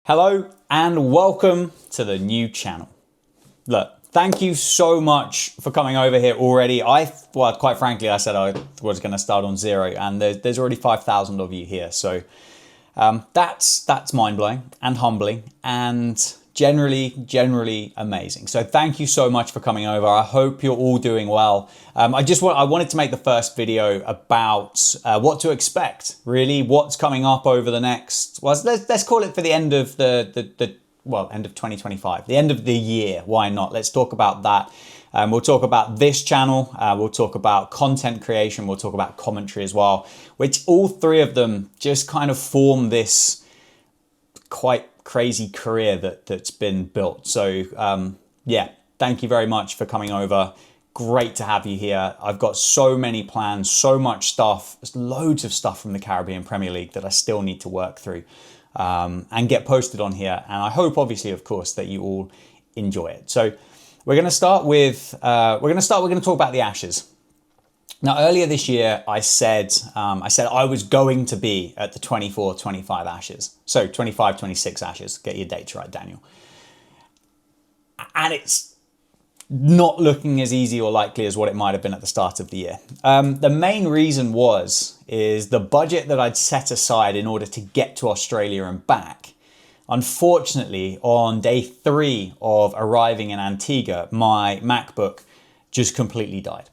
Hello and welcome to the new channel. Look, thank you so much for coming over here already. Well, quite frankly, I said I was going to start on 0 and there's already 5,000 of you here. So that's mind-blowing and humbling and generally amazing. So thank you so much for coming over. I hope you're all doing well. I wanted to make the first video about what to expect, really, what's coming up over the next, well, let's call it for the end of end of 2025, the end of the year. Why not? Let's talk about that. We'll talk about this channel. We'll talk about content creation. We'll talk about commentary as well, which all three of them just kind of form this quite crazy career that's been built. So yeah, thank you very much for coming over. Great to have you here. I've got so many plans, so much stuff. There's loads of stuff from the Caribbean Premier League that I still need to work through and get posted on here. And I hope, obviously, of course, that you all enjoy it. So we're going to start with we're going to talk about the Ashes. Now, earlier this year, I said I was going to be at the 24-25 Ashes. So 25-26 Ashes. Get your dates right, Daniel. And it's not looking as easy or likely as what it might have been at the start of the year. The main reason is the budget that I'd set aside in order to get to Australia and back. Unfortunately, on day 3 of arriving in Antigua, my MacBook just completely died.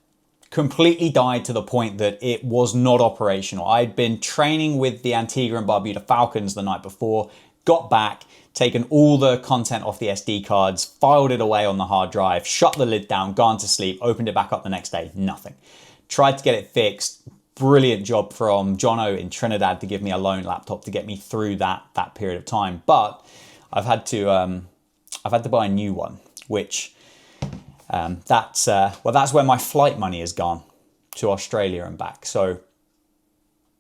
Completely died to the point that it was not operational. I'd been training with the Antigua and Barbuda Falcons the night before, got back, taken all the content off the SD cards, filed it away on the hard drive, shut the lid down, gone to sleep, opened it back up the next day, nothing. Tried to get it fixed. Brilliant job from Jono in Trinidad to give me a loan laptop to get me through that period of time. But I've had to buy a new one, which that's where my flight money has gone to Australia and back. So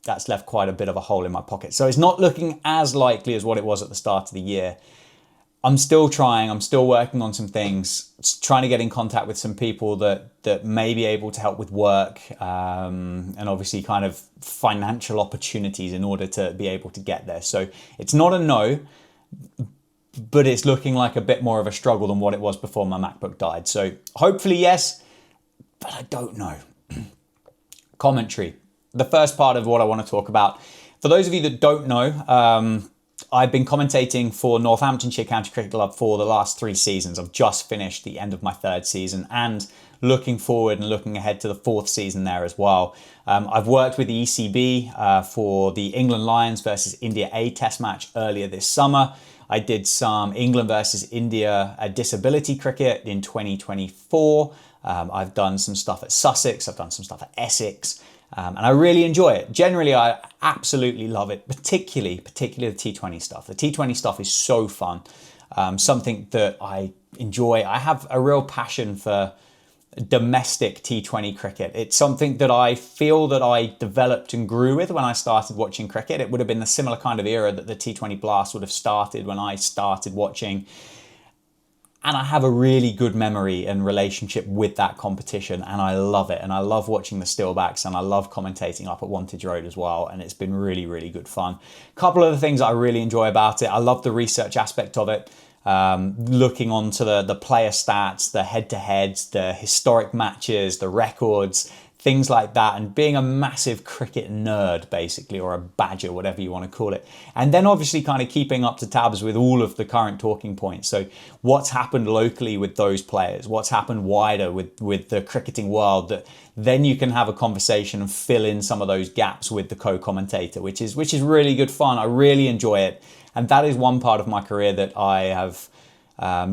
that's left quite a bit of a hole in my pocket. So it's not looking as likely as what it was at the start of the year. I'm still trying. I'm still working on some things, trying to get in contact with some people that may be able to help with work and obviously kind of financial opportunities in order to be able to get there. So it's not a no, but it's looking like a bit more of a struggle than what it was before my MacBook died. So hopefully yes, but I don't know. Commentary. The first part of what I want to talk about. For those of you that don't know, I've been commentating for Northamptonshire County Cricket Club for the last 3 seasons. I've just finished the end of my 3rd season and looking forward and looking ahead to the 4th season there as well. I've worked with the ECB for the England Lions versus India A test match earlier this summer. I did some England versus India disability cricket in 2024. I've done some stuff at Sussex. I've done some stuff at Essex. And I really enjoy it. Generally, I absolutely love it, particularly the T20 stuff. The T20 stuff is so fun, something that I enjoy. I have a real passion for domestic T20 cricket. It's something that I feel that I developed and grew with when I started watching cricket. It would have been a similar kind of era that the T20 Blast would have started when I started watching. And I have a really good memory and relationship with that competition, and I love it. And I love watching the stillbacks, and I love commentating up at Wantage Road as well. And it's been really good fun. A couple of the things I really enjoy about it. I love the research aspect of it. Looking onto the player stats, the head-to-heads, the historic matches, the records, things like that, and being a massive cricket nerd, basically, or a badger, whatever you want to call it. And then obviously kind of keeping up to tabs with all of the current talking points. So what's happened locally with those players, what's happened wider with the cricketing world, that then you can have a conversation and fill in some of those gaps with the co-commentator, which is really good fun. I really enjoy it. And that is one part of my career that I have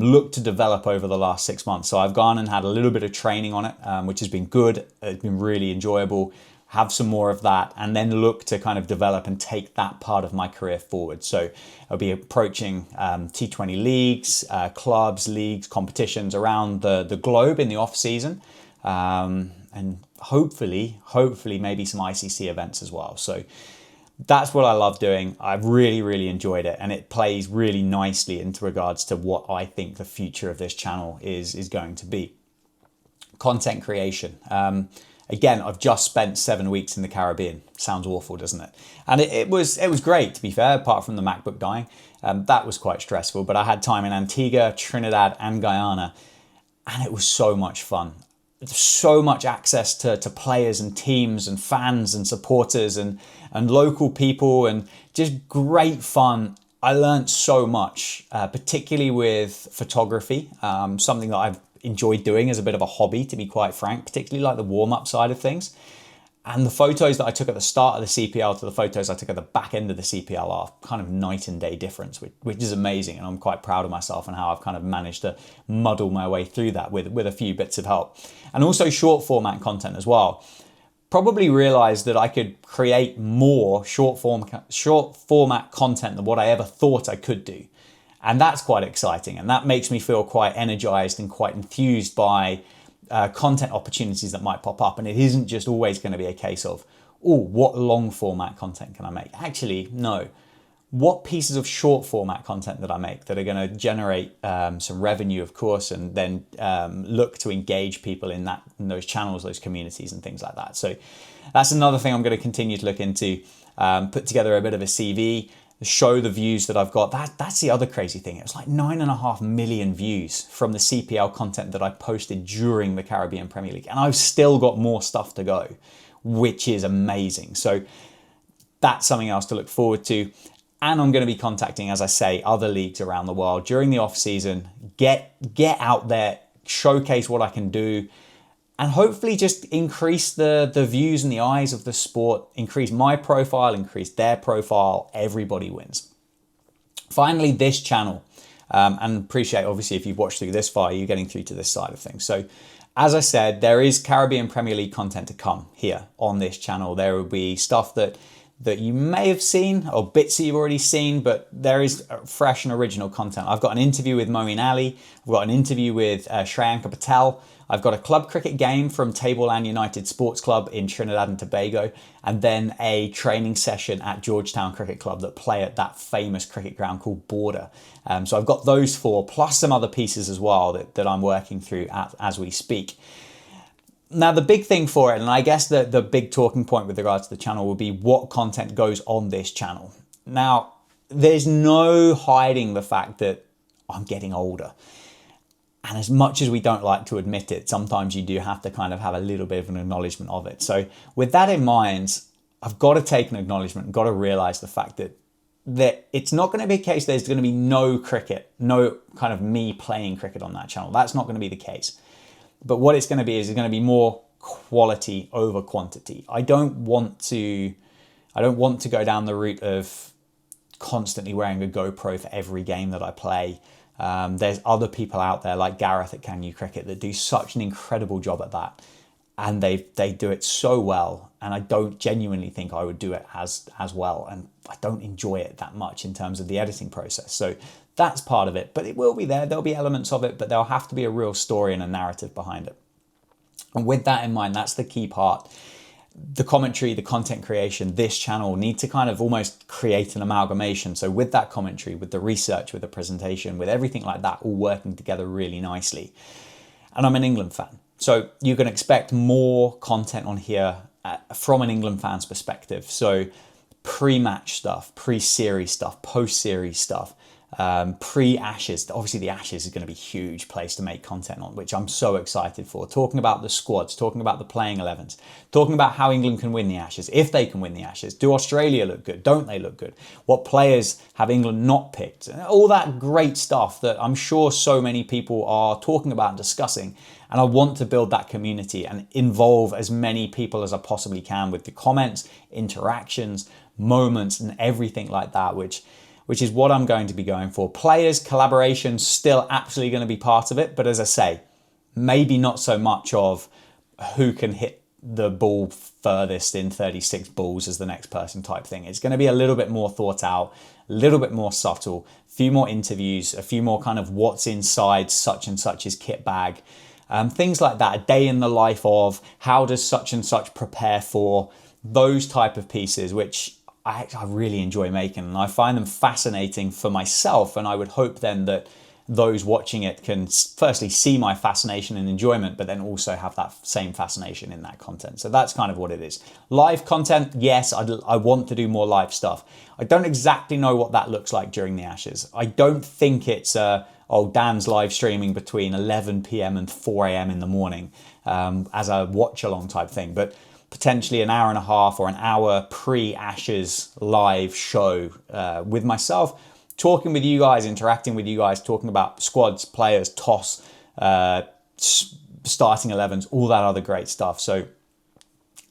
looked to develop over the last 6 months. So I've gone and had a little bit of training on it, which has been good. It's been really enjoyable. Have some more of that, and then look to kind of develop and take that part of my career forward. So I'll be approaching T20 leagues, clubs, leagues, competitions around the globe in the off season, and hopefully maybe some ICC events as well. So that's what I love doing. I've really enjoyed it, and it plays really nicely into regards to what I think the future of this channel is going to be. Content creation. Again, I've just spent 7 weeks in the Caribbean. Sounds awful, doesn't it? And it was great, to be fair, apart from the MacBook dying. That was quite stressful, but I had time in Antigua, Trinidad, and Guyana, and it was so much fun. So much access to players and teams and fans and supporters and local people, and just great fun. I learned so much, particularly with photography, something that I've enjoyed doing as a bit of a hobby, to be quite frank, particularly like the warm-up side of things. And the photos that I took at the start of the CPL to the photos I took at the back end of the CPL are kind of night and day difference, which is amazing. And I'm quite proud of myself and how I've kind of managed to muddle my way through that with a few bits of help. And also short format content as well. Probably realized that I could create more short format content than what I ever thought I could do. And that's quite exciting. And that makes me feel quite energized and quite enthused by content opportunities that might pop up. And it isn't just always going to be a case of, oh, what long format content can I make? Actually, no. What pieces of short format content that I make that are going to generate some revenue, of course, and then look to engage people in those channels, those communities and things like that. So that's another thing I'm going to continue to look into, put together a bit of a CV, show the views that I've got. That's the other crazy thing. It was like 9.5 million views from the CPL content that I posted during the Caribbean Premier League. And I've still got more stuff to go, which is amazing. So that's something else to look forward to. And I'm going to be contacting, as I say, other leagues around the world during the off season, get out there, showcase what I can do, and hopefully just increase the views and the eyes of the sport, increase my profile, increase their profile. Everybody wins. Finally, this channel, and appreciate obviously if you've watched through this far, you're getting through to this side of things. So as I said, there is Caribbean Premier League content to come here on this channel. There will be stuff that you may have seen or bits that you've already seen, but there is fresh and original content. I've got an interview with Moeen Ali. I've got an interview with Shreyanka Patel. I've got a club cricket game from Tableland United Sports Club in Trinidad and Tobago, and then a training session at Georgetown Cricket Club that play at that famous cricket ground called Border. So I've got those four, plus some other pieces as well that I'm working through as we speak. Now, the big thing for it, and I guess the big talking point with regards to the channel will be what content goes on this channel. Now, there's no hiding the fact that I'm getting older. And as much as we don't like to admit it, sometimes you do have to kind of have a little bit of an acknowledgement of it. So with that in mind, I've got to take an acknowledgement and got to realize the fact that it's not going to be a case there's going to be no cricket, no kind of me playing cricket on that channel. That's not going to be the case. But what it's going to be is it's going to be more quality over quantity. I don't want to go down the route of constantly wearing a GoPro for every game that I play. There's other people out there like Gareth at Can You Cricket that do such an incredible job at that, and they do it so well, and I don't genuinely think I would do it as well, and I don't enjoy it that much in terms of the editing process. So that's part of it, but it will be there'll be elements of it, but there'll have to be a real story and a narrative behind it. And with that in mind, that's the key part. The commentary, the content creation, this channel need to kind of almost create an amalgamation. So with that commentary, with the research, with the presentation, with everything like that, all working together really nicely. And I'm an England fan. So you can expect more content on here from an England fan's perspective. So pre-match stuff, pre-series stuff, post-series stuff, pre-Ashes. Obviously the Ashes is going to be a huge place to make content on, which I'm so excited for. Talking about the squads, talking about the playing 11s, talking about how England can win the Ashes, if they can win the Ashes. Do Australia look good? Don't they look good? What players have England not picked? All that great stuff that I'm sure so many people are talking about and discussing. And I want to build that community and involve as many people as I possibly can with the comments, interactions, moments, and everything like that, which is what I'm going to be going for. Players, collaboration, still absolutely going to be part of it. But as I say, maybe not so much of who can hit the ball furthest in 36 balls as the next person type thing. It's going to be a little bit more thought out, a little bit more subtle, a few more interviews, a few more kind of what's inside such and such's kit bag. Things like that, a day in the life of how does such and such prepare for those type of pieces, which I really enjoy making, and I find them fascinating for myself. And I would hope then that those watching it can firstly see my fascination and enjoyment, but then also have that same fascination in that content. So that's kind of what it is. Live content, yes, I want to do more live stuff. I don't exactly know what that looks like during the Ashes. I don't think it's Dan's live streaming between 11 p.m. and 4 a.m. in the morning as a watch along type thing, but potentially an hour and a half or an hour pre-Ashes live show with myself, talking with you guys, interacting with you guys, talking about squads, players, toss, starting 11s, all that other great stuff. So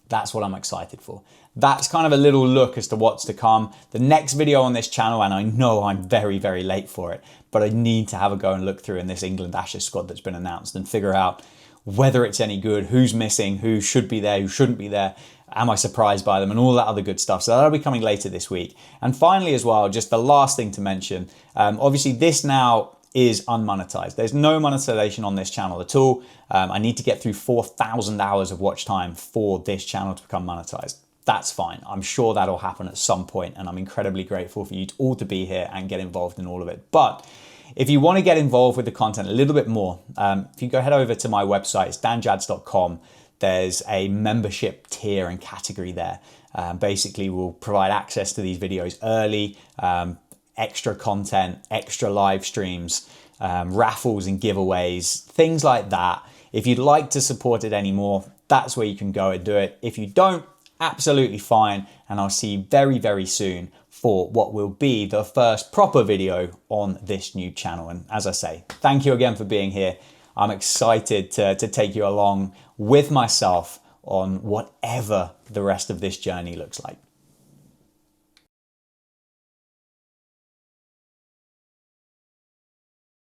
that's what I'm excited for. That's kind of a little look as to what's to come. The next video on this channel, and I know I'm very, very late for it, but I need to have a go and look through in this England Ashes squad that's been announced and figure out whether it's any good, who's missing, who should be there, who shouldn't be there, am I surprised by them, and all that other good stuff. So that'll be coming later this week. And finally as well, just the last thing to mention, obviously this now is unmonetized. There's no monetization on this channel at all. I need to get through 4,000 hours of watch time for this channel to become monetized. That's fine. I'm sure that'll happen at some point, and I'm incredibly grateful for you all to be here and get involved in all of it. But if you want to get involved with the content a little bit more, if you go head over to my website, it's danjads.com. There's a membership tier and category there. Basically, we'll provide access to these videos early, extra content, extra live streams, raffles and giveaways, things like that. If you'd like to support it anymore, that's where you can go and do it. If you don't, absolutely fine. And I'll see you very, very soon for what will be the first proper video on this new channel. And as I say, thank you again for being here. I'm excited to take you along with myself on whatever the rest of this journey looks like.